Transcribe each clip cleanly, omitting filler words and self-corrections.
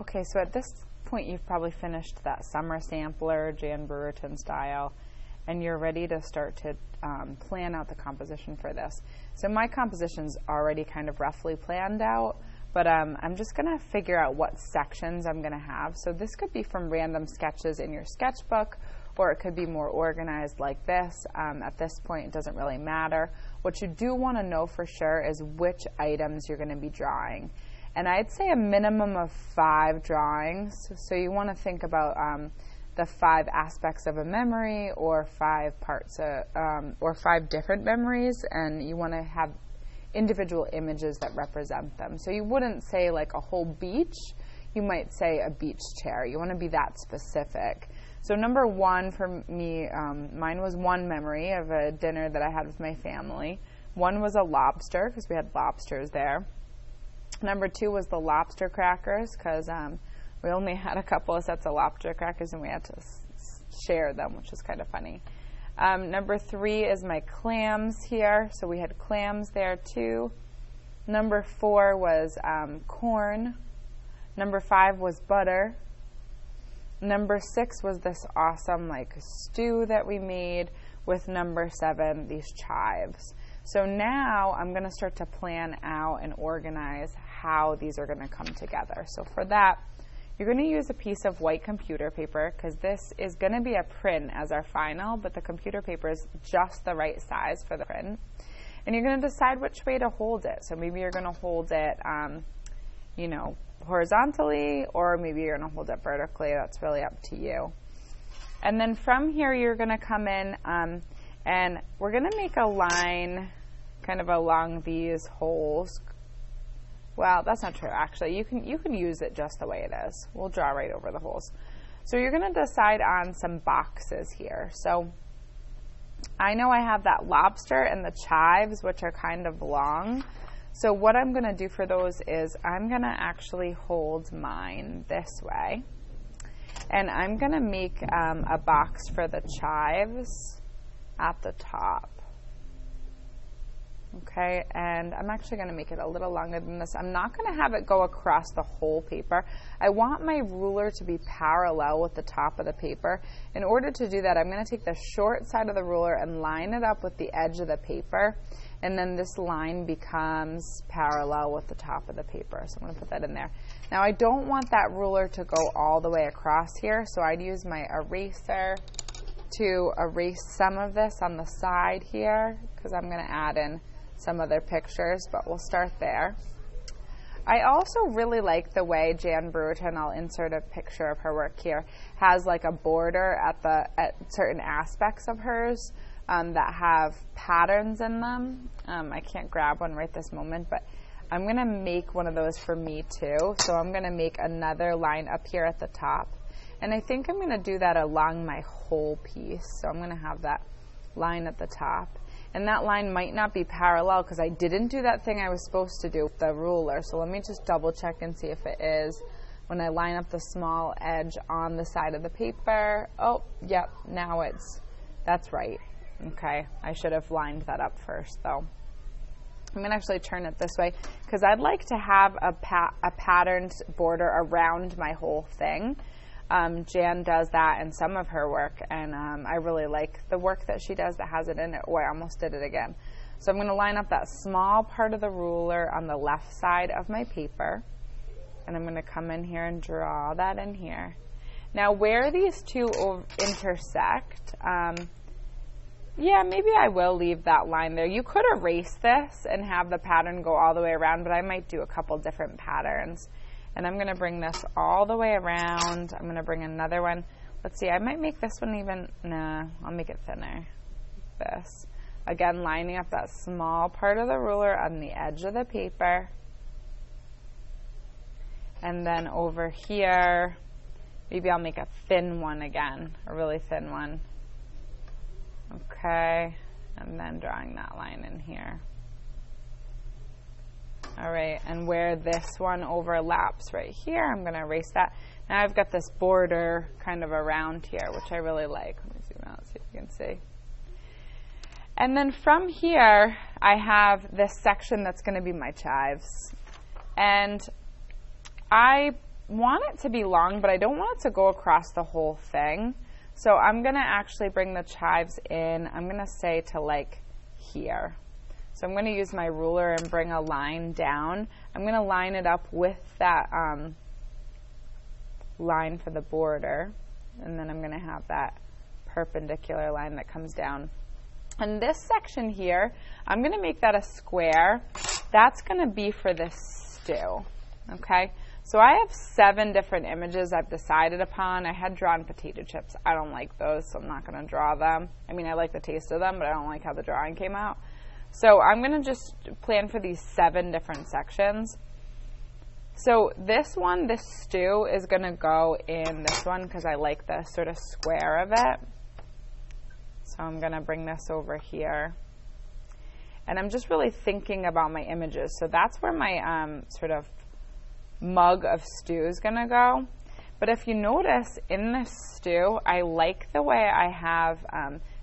Okay, so at this point you've probably finished that summer sampler, Jan Brewerton style, and you're ready to start to plan out the composition for this. So my composition's already kind of roughly planned out, but I'm just going to figure out what sections I'm going to have. So this could be from random sketches in your sketchbook, or it could be more organized like this. At this point, it doesn't really matter. What you do want to know for sure is which items you're going to be drawing. And I'd say a minimum of 5 drawings. So you want to think about the 5 aspects of a memory, or 5 parts, or 5 different memories, and you want to have individual images that represent them. So you wouldn't say like a whole beach, you might say a beach chair. You want to be that specific. So number 1 for me, mine was one memory of a dinner that I had with my family. 1 was a lobster, because we had lobsters there. Number 2 was the lobster crackers, because we only had a couple of sets of lobster crackers and we had to share them, which is kind of funny. Number 3 is my clams here, so we had clams there too. Number 4 was corn. Number 5 was butter. Number 6 was this awesome like stew that we made, with number 7 these chives. So now I'm going to start to plan out and organize how these are going to come together. So for that, you're going to use a piece of white computer paper, because this is going to be a print as our final, but the computer paper is just the right size for the print. And you're going to decide which way to hold it. So maybe you're going to hold it, you know, horizontally, or maybe you're going to hold it vertically. That's really up to you. And then from here, you're going to come in and we're going to make a line kind of along these holes. Well, that's not true, actually. You can use it just the way it is. We'll draw right over the holes. So you're going to decide on some boxes here. So I know I have that lobster and the chives, which are kind of long. So what I'm going to do for those is I'm going to actually hold mine this way. And I'm going to make a box for the chives at the top. Okay, and I'm actually going to make it a little longer than this. I'm not going to have it go across the whole paper. I want my ruler to be parallel with the top of the paper. In order to do that, I'm going to take the short side of the ruler and line it up with the edge of the paper, and then this line becomes parallel with the top of the paper. So I'm going to put that in there. Now I don't want that ruler to go all the way across here, so I'd use my eraser to erase some of this on the side here, because I'm going to add in some other pictures, but we'll start there. I also really like the way Jan Brewerton, I'll insert a picture of her work here, has like a border at certain aspects of hers that have patterns in them. I can't grab one right this moment, but I'm going to make one of those for me too. So I'm going to make another line up here at the top. And I think I'm going to do that along my whole piece. So I'm going to have that line at the top. And that line might not be parallel because I didn't do that thing I was supposed to do with the ruler. So let me just double check and see if it is. When I line up the small edge on the side of the paper, oh, yep, now that's right. Okay, I should have lined that up first though. I'm going to actually turn it this way because I'd like to have a patterned border around my whole thing. Jan does that in some of her work, and I really like the work that she does that has it in it. Oh, I almost did it again. So I'm going to line up that small part of the ruler on the left side of my paper, and I'm going to come in here and draw that in here. Now where these two intersect, yeah, maybe I will leave that line there. You could erase this and have the pattern go all the way around, but I might do a couple different patterns. And I'm going to bring this all the way around. I'm going to bring another one. Let's see, I might make this one even, nah, I'll make it thinner. This. Again, lining up that small part of the ruler on the edge of the paper. And then over here, maybe I'll make a thin one again, a really thin one. Okay, and then drawing that line in here. All right, and where this one overlaps right here, I'm going to erase that. Now I've got this border kind of around here, which I really like. Let me zoom out, see if you can see. And then from here, I have this section that's going to be my chives. And I want it to be long, but I don't want it to go across the whole thing. So I'm going to actually bring the chives in. I'm going to say to like here. So I'm going to use my ruler and bring a line down. I'm going to line it up with that line for the border. And then I'm going to have that perpendicular line that comes down. And this section here, I'm going to make that a square. That's going to be for this stew. Okay? So I have 7 different images I've decided upon. I had drawn potato chips. I don't like those, so I'm not going to draw them. I mean, I like the taste of them, but I don't like how the drawing came out. So I'm going to just plan for these 7 different sections. So this one, this stew, is going to go in this one because I like the sort of square of it. So I'm going to bring this over here. And I'm just really thinking about my images. So that's where my sort of mug of stew is going to go. But if you notice in this stew, I like the way I have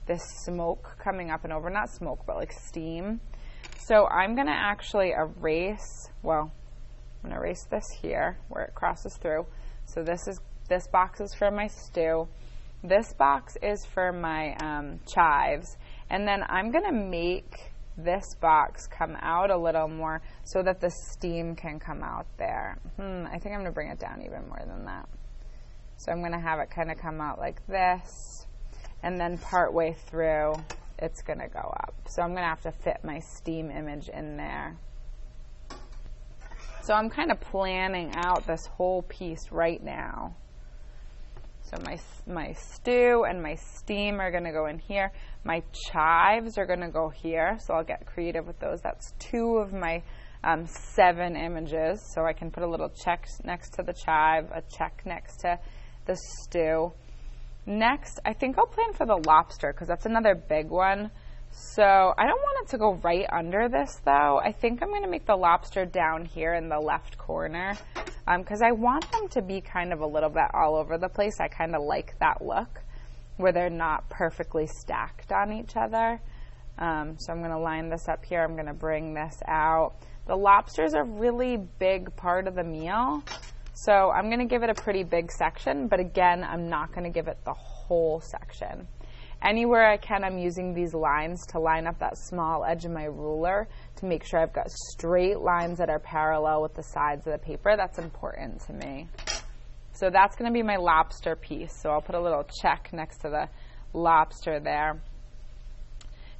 this smoke coming up and over. Not smoke, but like steam. So I'm going to actually erase, well, I'm going to erase this here where it crosses through. So this box is for my stew. This box is for my chives. And then I'm going to make this box come out a little more so that the steam can come out there. I think I'm going to bring it down even more than that. So I'm going to have it kind of come out like this. And then part way through, it's going to go up. So I'm going to have to fit my steam image in there. So I'm kind of planning out this whole piece right now. So my stew and my steam are going to go in here. My chives are going to go here. So I'll get creative with those. That's 2 of my 7 images. So I can put a little check next to the chive, a check next to the stew. Next, I think I'll plan for the lobster because that's another big one. So I don't want it to go right under this though. I think I'm going to make the lobster down here in the left corner because I want them to be kind of a little bit all over the place. I kind of like that look where they're not perfectly stacked on each other. So I'm going to line this up here. I'm going to bring this out. The lobster is a really big part of the meal. So I'm going to give it a pretty big section, but again, I'm not going to give it the whole section. Anywhere I can, I'm using these lines to line up that small edge of my ruler to make sure I've got straight lines that are parallel with the sides of the paper. That's important to me. So that's going to be my lobster piece. So I'll put a little check next to the lobster there.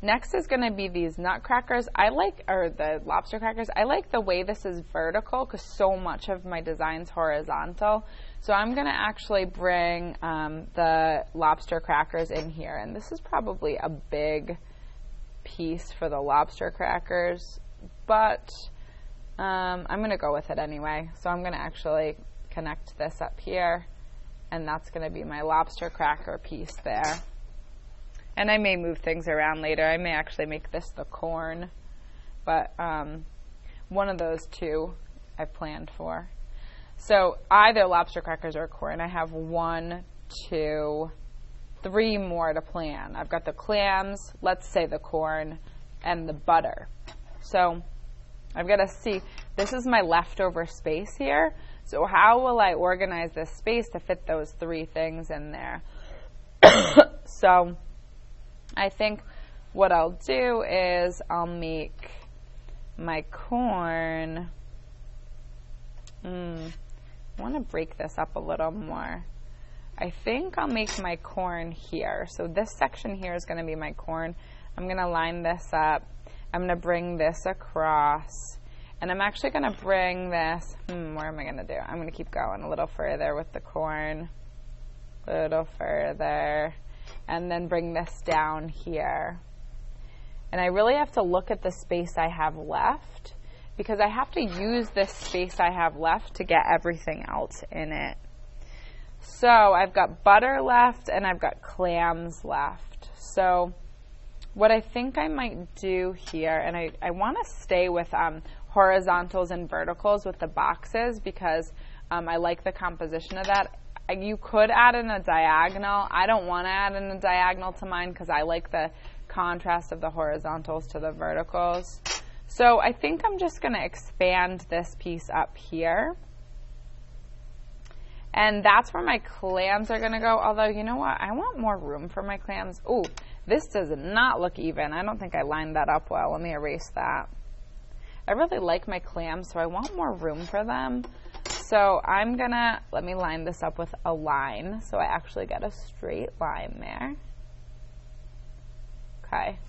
Next is going to be these nutcrackers. Or the lobster crackers. I like the way this is vertical because so much of my design's horizontal. So I'm going to actually bring the lobster crackers in here. And this is probably a big piece for the lobster crackers, but I'm going to go with it anyway. So I'm going to actually connect this up here, and that's going to be my lobster cracker piece there. And I may move things around later. I may actually make this the corn, but one of those 2 I've planned for. So either lobster crackers or corn. I have 1, 2, 3 more to plan. I've got the clams, let's say the corn, and the butter. So I've got to see, this is my leftover space here. So how will I organize this space to fit those 3 things in there? So I think what I'll do is I'll make my corn. I want to break this up a little more. I think I'll make my corn here. So this section here is going to be my corn. I'm going to line this up. I'm going to bring this across. And I'm actually going to bring this, where am I going to do? I'm going to keep going a little further with the corn. A little further. And then bring this down here. And I really have to look at the space I have left because I have to use this space I have left to get everything else in it. So I've got butter left and I've got clams left. So what I think I might do here, and I want to stay with horizontals and verticals with the boxes because I like the composition of that. You could add in a diagonal. I don't want to add in a diagonal to mine because I like the contrast of the horizontals to the verticals. So I think I'm just going to expand this piece up here. And that's where my clams are going to go. Although, you know what? I want more room for my clams. Ooh, this does not look even. I don't think I lined that up well. Let me erase that. I really like my clams, so I want more room for them. So I'm going to, let me line this up with a line so I actually get a straight line there. Okay.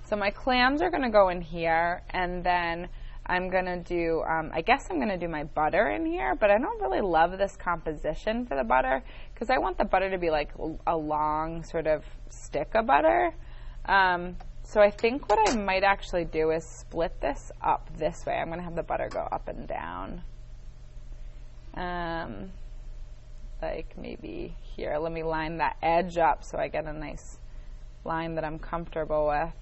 So my clams are going to go in here, and then I'm going to do, I guess I'm going to do my butter in here, but I don't really love this composition for the butter because I want the butter to be like a long sort of stick of butter. So I think what I might actually do is split this up this way. I'm going to have the butter go up and down. Like maybe here. Let me line that edge up so I get a nice line that I'm comfortable with,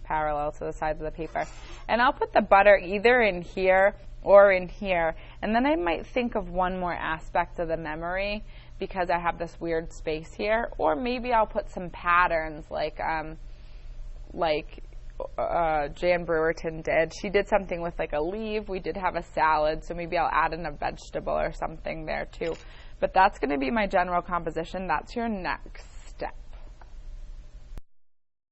parallel to the sides of the paper. And I'll put the butter either in here or in here. And then I might think of one more aspect of the memory because I have this weird space here. Or maybe I'll put some patterns like Jan Brewerton did. She did something with like a leaf. We did have a salad, so maybe I'll add in a vegetable or something there too. But that's going to be my general composition. That's your next